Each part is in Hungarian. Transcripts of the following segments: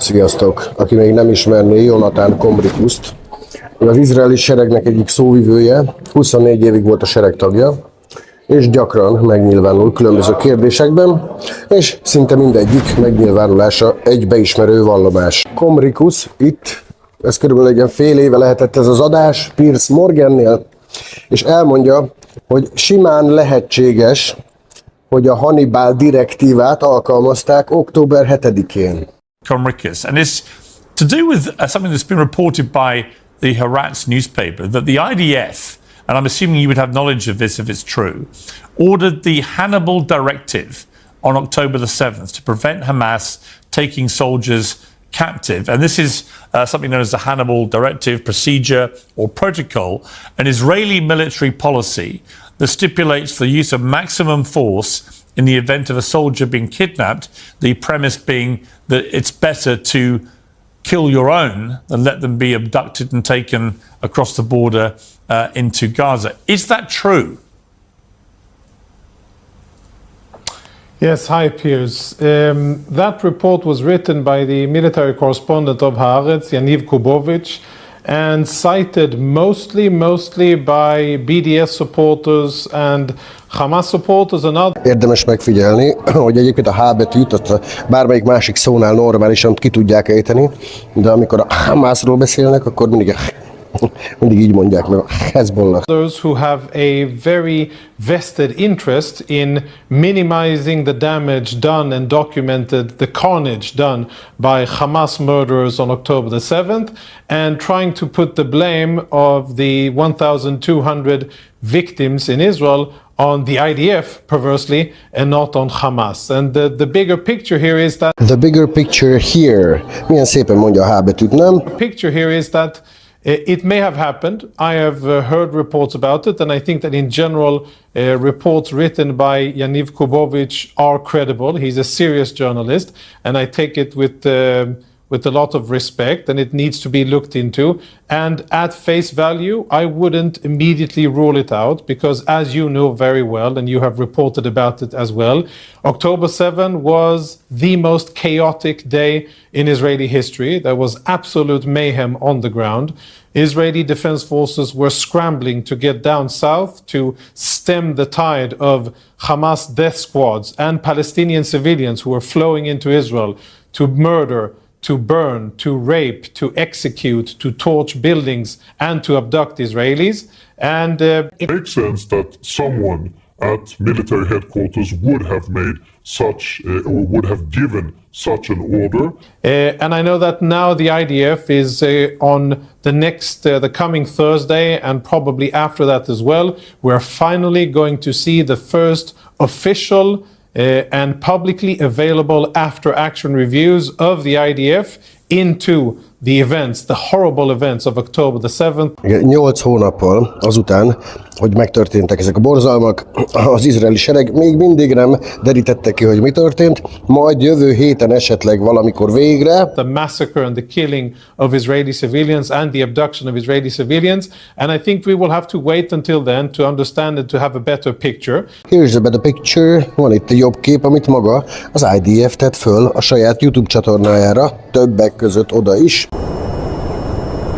Sziasztok! Aki még nem ismerné Jonathan Kombrikuszt, ő az izraeli seregnek egyik szóvivője, 24 évig volt a sereg tagja, és gyakran megnyilvánul különböző kérdésekben, és szinte mindegyik megnyilvánulása egy beismerő vallomás. Kombrikus itt, ez körülbelül egy ilyen fél éve lehetett ez az adás, Piers Morgannél, és elmondja, hogy simán lehetséges, hogy a Hannibál direktívát alkalmazták október 7-én. Kombrikus, and it's to do with something that's been reported by the Haaretz newspaper, that the IDF, and I'm assuming you would have knowledge of this if it's true, ordered the Hannibal directive on October the 7th to prevent Hamas taking soldiers captive. And this is something known as the Hannibal directive, procedure or protocol, an Israeli military policy that stipulates the use of maximum force in the event of a soldier being kidnapped, the premise being that it's better to kill your own than let them be abducted and taken across the border into Gaza. Is that true? Yes, hi Piers. That report was written by the military correspondent of Haaretz, Yaniv Kubovich, and cited mostly by BDS supporters and Hamas supporters and others. Érdemes megfigyelni, hogy egyébként a H betűt azt bármelyik másik szónál normálisan ki tudják ejteni, de amikor a Hamasról beszélnek, akkor mindig így mondják meg, a Hezbollah. Those who have a very vested interest in minimizing the damage done and documented the carnage done by Hamas murderers on October the 7th and trying to put the blame of the 1,200 victims in Israel on the IDF, perversely, and not on Hamas. And the bigger picture here is that... The bigger picture here. Milyen szépen mondja a H betűt, nem? The picture here is that it may have happened. I have heard reports about it, and I think that in general, reports written by Yaniv Kubovich are credible. He's a serious journalist, and I take it with a lot of respect, and it needs to be looked into. And at face value, I wouldn't immediately rule it out, because as you know very well, and you have reported about it as well, October 7 was the most chaotic day in Israeli history. There was absolute mayhem on the ground. Israeli defense forces were scrambling to get down south to stem the tide of Hamas death squads and Palestinian civilians who were flowing into Israel to murder, to burn, to rape, to execute, to torch buildings, and to abduct Israelis. And it makes sense that someone at military headquarters would have made such, or would have given such an order. And I know that now the IDF is on the coming Thursday, and probably after that as well, we're finally going to see the first official and publicly available after-action reviews of the IDF into the events, the horrible events of October the 7th. 8 hónappal azután, hogy megtörténtek ezek a borzalmak, az izraeli sereg még mindig nem derítette ki, hogy mi történt, majd jövő héten esetleg valamikor végre. The massacre and the killing of Israeli civilians and the abduction of Israeli civilians, and I think we will have to wait until then to understand and to have a better picture. Here's a better picture. Van itt egy jobb kép, amit maga az IDF tett föl a saját YouTube csatornájára, többek között oda is.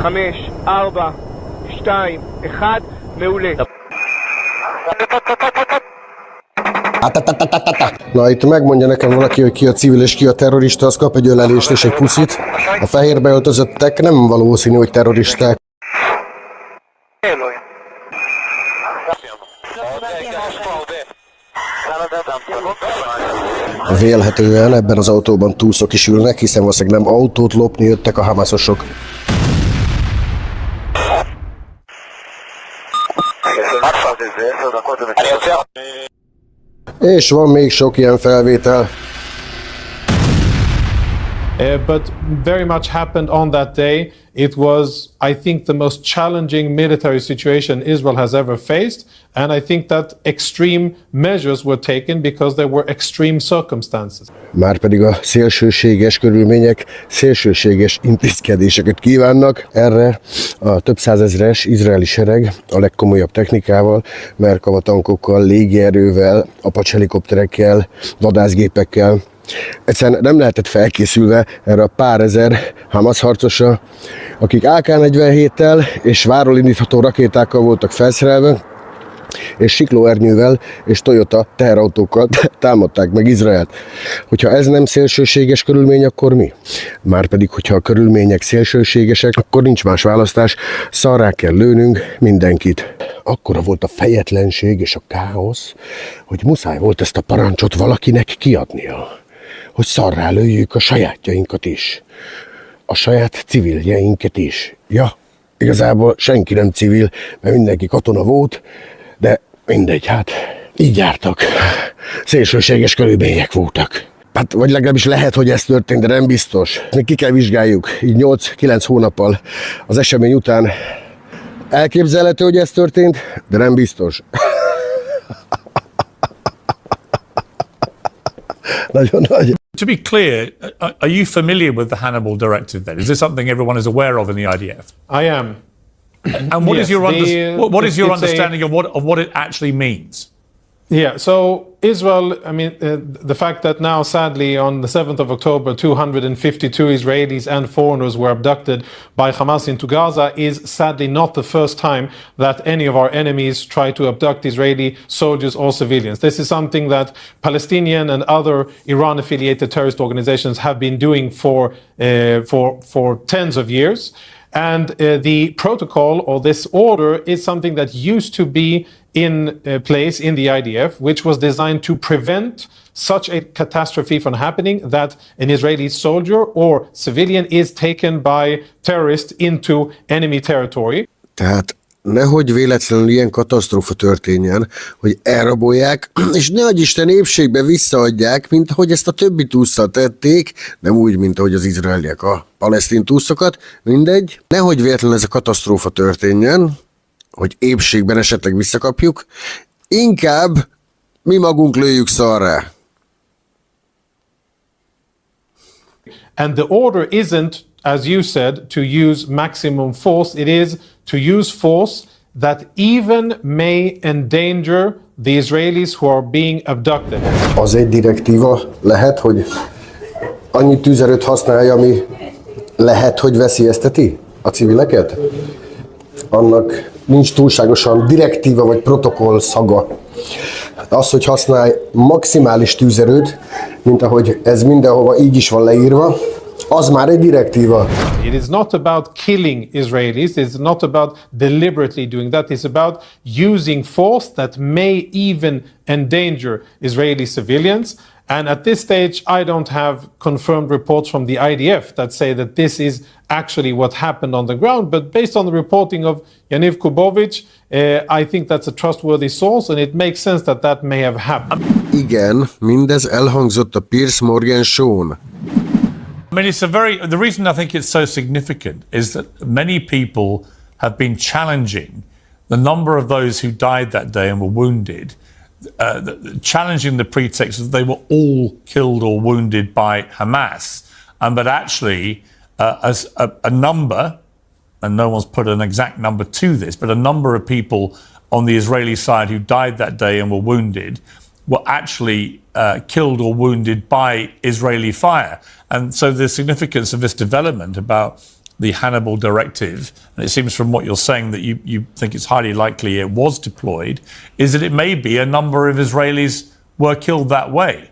5, 4, 2, 1, מעולה. Na, itt megmondja nekem valaki, hogy ki a civil és ki a terrorista, az kap egy ölelést és egy puszit. A fehérbe öltözöttek nem valószínű, hogy terroristák. Vélhetően ebben az autóban túszok is ülnek, hiszen valószínűleg nem autót lopni jöttek a hamászosok. És van még sok ilyen felvétel. But very much happened on that day. It was, I think, the most challenging military situation Israel has ever faced. And I think that extreme measures were taken because there were extreme circumstances. Márpedig a szélsőséges körülmények szélsőséges intézkedéseket kívánnak. Erre a több százezres izraeli sereg a legkomolyabb technikával, Merkava tankokkal, légierővel, Apache helikopterekkel, vadászgépekkel Egyszerűen nem lehetett felkészülve erre a pár ezer Hamas harcosra, akik AK-47-tel és váról indítható rakétákkal voltak felszerelve, és siklóernyővel és Toyota teherautókkal támadták meg Izraelt. Hogyha ez nem szélsőséges körülmény, akkor mi? Márpedig, hogyha a körülmények szélsőségesek, akkor nincs más választás, szarrá kell lőnünk mindenkit. Akkora volt a fejetlenség és a káosz, hogy muszáj volt ezt a parancsot valakinek kiadnia, hogy szarrá lőjük a sajátjainkat is, a saját civiljeinket is. Ja, igazából senki nem civil, mert mindenki katona volt, de mindegy, hát így jártak. Szélsőséges körülmények voltak. Hát, vagy legalábbis lehet, hogy ez történt, de nem biztos. Még ki kell vizsgáljuk, így 8-9 hónappal az esemény után. Elképzelhető, hogy ez történt, de nem biztos. Nagyon nagy. To be clear, are you familiar with the Hannibal Directive then? Is this something everyone is aware of in the IDF? I am. And what Yes, is your, what is your it's understanding of what it actually means? Yeah, so Israel, I mean, the fact that now, sadly, on the 7th of October, 252 Israelis and foreigners were abducted by Hamas into Gaza is sadly not the first time that any of our enemies try to abduct Israeli soldiers or civilians. This is something that Palestinian and other Iran-affiliated terrorist organizations have been doing for tens of years. And the protocol or this order is something that used to be in place in the IDF, which was designed to prevent such a catastrophe from happening, that an Israeli soldier or civilian is taken by terrorists into enemy territory. Tehát nehogy véletlenül ilyen katasztrófa történjen, hogy elrabolják, és ne adj Isten épségbe visszaadják, mint ahogy ezt a többi tússzal tették, nem úgy, mint ahogy az izraeliek a palesztin túszokat, mindegy. Nehogy véletlenül ez a katasztrófa történjen, hogy épségben esetleg visszakapjuk, inkább mi magunk lőjük szarrá. And the order isn't, as you said, to use maximum force. It is to use force that even may endanger the Israelis who are being abducted. Az egy direktíva lehet, hogy annyi tűzerőt használja, ami lehet, hogy veszélyezteti a civileket? Annak nincs túlságosan direktíva vagy protokoll szaga. Az, hogy használj maximális tűzerőt, mint ahogy ez mindenhova így is van leírva, az már egy direktíva. It is not about killing Israelis. It's not about deliberately doing that. It's about using force that may even endanger Israeli civilians. And at this stage, I don't have confirmed reports from the IDF that say that this is actually what happened on the ground. But based on the reporting of Yaniv Kubovic, I think that's a trustworthy source, and it makes sense that that may have happened. Igen, mindez elhangzott a Piers Morgan show-n. I mean, the reason I think it's so significant is that many people have been challenging the number of those who died that day and were wounded, challenging the pretext that they were all killed or wounded by Hamas, but actually as a number, and no one's put an exact number to this, but a number of people on the Israeli side who died that day and were wounded were actually killed or wounded by Israeli fire. And so the significance of this development about the Hannibal Directive, and it seems from what you're saying that you think it's highly likely it was deployed, is that it may be a number of Israelis were killed that way.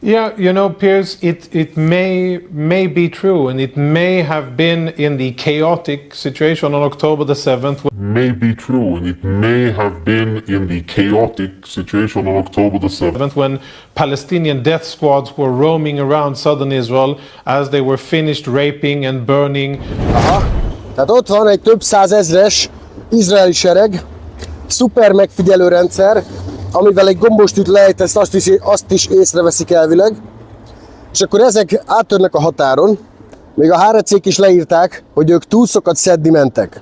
Yeah, you know, Piers, it may be true, and it may have been in the chaotic situation on October the 7th. May be true, and it may have been in the chaotic situation on October the 7th. When Palestinian death squads were roaming around southern Israel as they were finished raping and burning. Aha, tehát ott van egy több százezres izraeli sereg, szuper megfigyelő rendszer, amivel egy gombostűt lejtesz, azt is észreveszik elvileg. És akkor ezek áttörnek a határon. Még a HRC-k is leírták, hogy ők túszokat szedni mentek.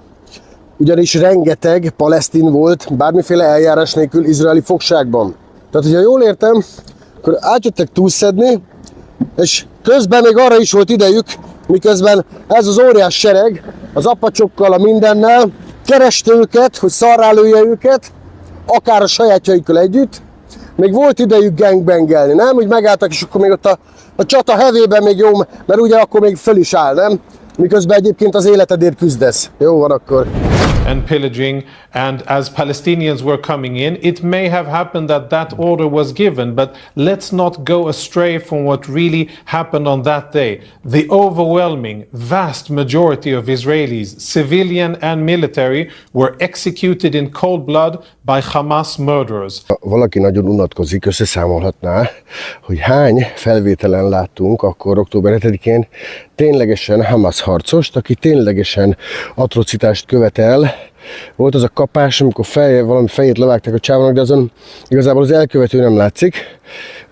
Ugyanis rengeteg palesztin volt bármiféle eljárás nélkül izraeli fogságban. Tehát, hogyha jól értem, akkor átjöttek túlszedni, és közben még arra is volt idejük, miközben ez az óriás sereg, az apacsokkal, a mindennel, kereste őket, hogy szarrá lője őket, akár a sajátjaikkal együtt, még volt idejük gangbangelni, nem? Úgy megálltak, és akkor még ott a csata hevében még jó, mert ugye akkor még föl is áll, nem? Miközben egyébként az életedért küzdesz. Jó van akkor. And pillaging, and as Palestinians were coming in, it may have happened that that order was given, but let's not go astray from what really happened on that day. The overwhelming, vast majority of Israelis, civilian and military, were executed in cold blood by Hamas murderers. Valaki nagyon unatkozik, összeszámolhatná, hogy hány felvételen láttunk akkor október 7-én ténylegesen Hamas harcost, aki ténylegesen atrocitást követel. Volt az a kapás, amikor valami fejét levágták a csávónak, de azon igazából az elkövető nem látszik.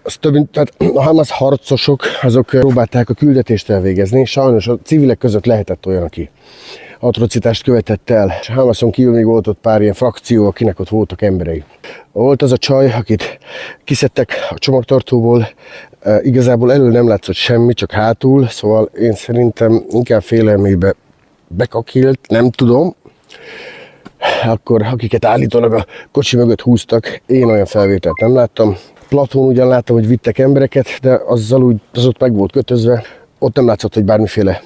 Az tehát a Hamas harcosok azok próbálták a küldetést elvégezni, sajnos a civilek között lehetett olyan, aki atrocitást követett el. És Hamason kívül még volt ott pár ilyen frakció, akinek ott voltak emberei. Volt az a csaj, akit kiszedtek a csomagtartóból, igazából elől nem látszott semmi, csak hátul, szóval én szerintem inkább félelmébe bekakilt, nem tudom. Akkor akiket állítólag a kocsi mögött húztak, én olyan felvételt nem láttam. Platón ugyan láttam, hogy vittek embereket, de az ott meg volt kötözve. Ott nem látszott, hogy bármiféle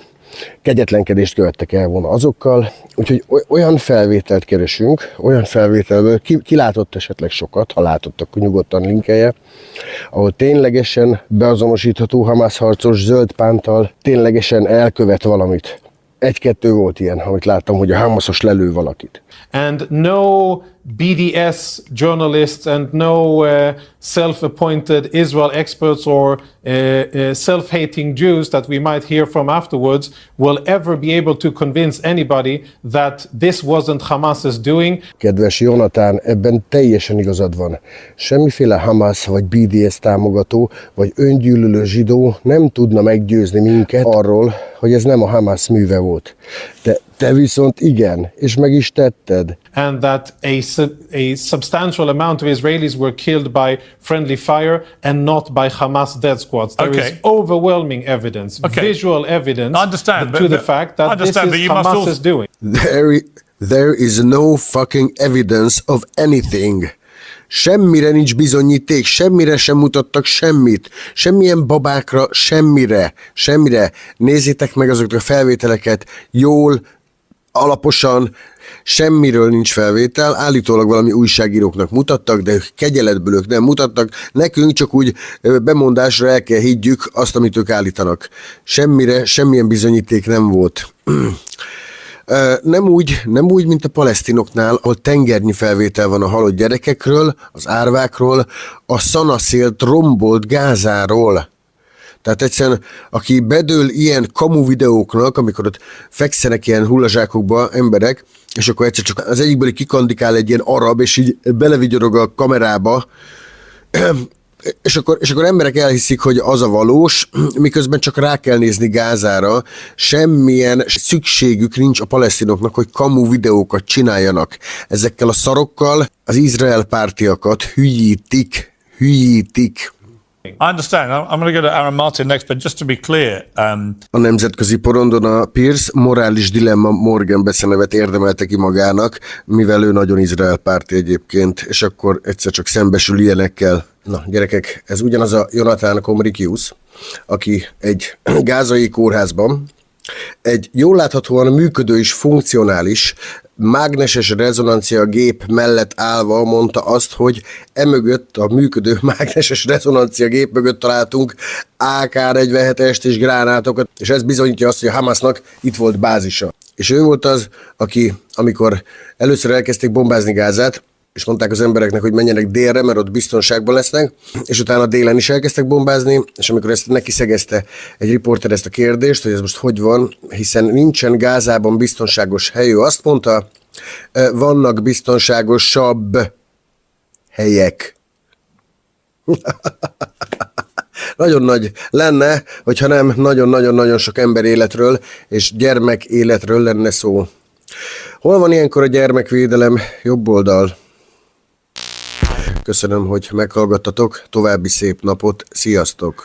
kegyetlenkedést követtek el volna azokkal. Úgyhogy olyan felvételt keresünk, olyan felvételből, ki látott esetleg sokat, ha látott, akkor nyugodtan linkelje, ahol ténylegesen beazonosítható Hamas harcos zöld pántal ténylegesen elkövet valamit. Egy-kettő volt ilyen, amit láttam, hogy a Hamasos lelő valakit. And no BDS journalists and no self-appointed Israel experts or self-hating Jews that we might hear from afterwards will ever be able to convince anybody that this wasn't Hamas's doing. Kedves Jonatán, ebben teljesen igazad van. Semmiféle Hamas vagy BDS támogató vagy öngyűlölő zsidó nem tudna meggyőzni minket arról, hogy ez nem a Hamas műve volt. Te viszont igen, és meg is tetted. And that a substantial amount of Israelis were killed by friendly fire and not by Hamas death squads. There is overwhelming evidence, visual evidence to the fact that this is Hamas's doing. There is no fucking evidence of anything. Semmire nincs bizonyíték, semmire sem mutattak semmit, semmilyen babákra, semmire. Nézzétek meg azokat a felvételeket jól, alaposan, semmiről nincs felvétel, állítólag valami újságíróknak mutattak, de kegyeletből ők nem mutattak, nekünk csak úgy bemondásra el kell higgyük azt, amit ők állítanak. Semmilyen bizonyíték nem volt. Nem úgy, mint a palesztinoknál, ahol tengernyi felvétel van a halott gyerekekről, az árvákról, a szanaszélt rombolt Gázáról. Tehát egyszerűen, aki bedől ilyen kamu videóknak, amikor ott fekszenek ilyen hullazsákokba emberek, és akkor egyszer csak az egyikből kikandikál egy ilyen arab, és így belevigyorog a kamerába, és akkor emberek elhiszik, hogy az a valós, miközben csak rá kell nézni Gázára, semmilyen szükségük nincs a palesztinoknak, hogy kamu videókat csináljanak. Ezekkel a szarokkal az Izrael pártiakat hülyítik. I understand. I'm going to go to Aaron Martin next, but just to be clear. A nemzetközi porondon a Pierce morális dilemma Morgan becenevet érdemelte ki magának, mivel ő nagyon Izrael párti egyébként, és akkor egyszer csak szembesül ilyenekkel. Na, gyerekek, ez ugyanaz a Jonathan Komrikius, aki egy gázai kórházban egy jól láthatóan működő és funkcionális mágneses rezonancia gép mellett állva mondta azt, hogy emögött a működő mágneses rezonancia gép mögött találtunk AK-47-est és gránátokat, és ez bizonyítja azt, hogy a Hamasnak itt volt bázisa. És ő volt az, aki, amikor először elkezdték bombázni Gázát, és mondták az embereknek, hogy menjenek délre, mert ott biztonságban lesznek, és utána délen is elkezdtek bombázni, és amikor ezt neki szegezte egy riporter ezt a kérdést, hogy ez most hogy van, hiszen nincsen Gázában biztonságos hely, ő azt mondta, vannak biztonságosabb helyek. Nagyon nagy lenne, hogyha nem nagyon-nagyon-nagyon sok ember életről és gyermek életről lenne szó. Hol van ilyenkor a gyermekvédelem? Jobb oldal. Köszönöm, hogy meghallgattatok, további szép napot, sziasztok!